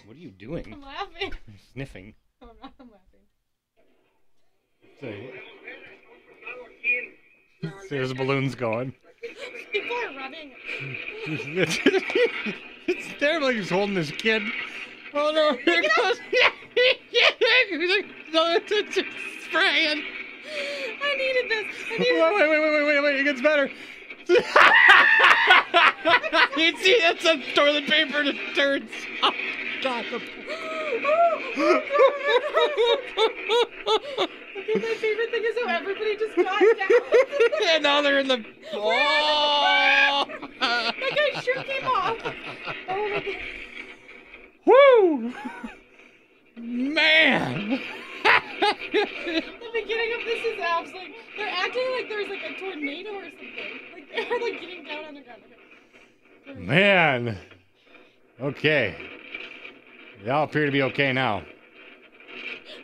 What are you doing? I'm laughing. Sniffing. Oh, I'm not. I'm laughing. There's balloons going. People are running. It's terrible. He's holding his kid. Oh no! Here it goes. He's like, no, it's just spraying. I needed this. Wait! It gets better. You see, that's some toilet paper that turns. Oh God! Okay, my favorite thing is how everybody just got down. And now they're in the. Oh! That guy's shirt came off. Oh my God. Woo! Man! The beginning of this is abs like they're acting like there's like a tornado or something. Like they're like getting down on the ground. Okay. Man. Okay. They all appear to be okay now.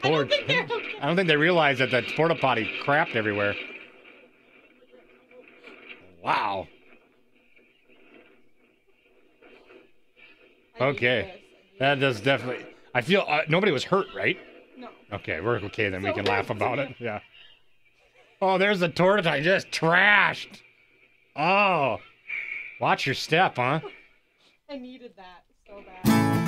I don't think they're okay. I don't think they realize that the porta potty crapped everywhere. Wow. Okay. That does definitely. I feel nobody was hurt, right? No. Okay, we're okay then. We can laugh about it. Yeah. Oh, there's the tortoise I just trashed. Oh. Watch your step, huh? I needed that so bad.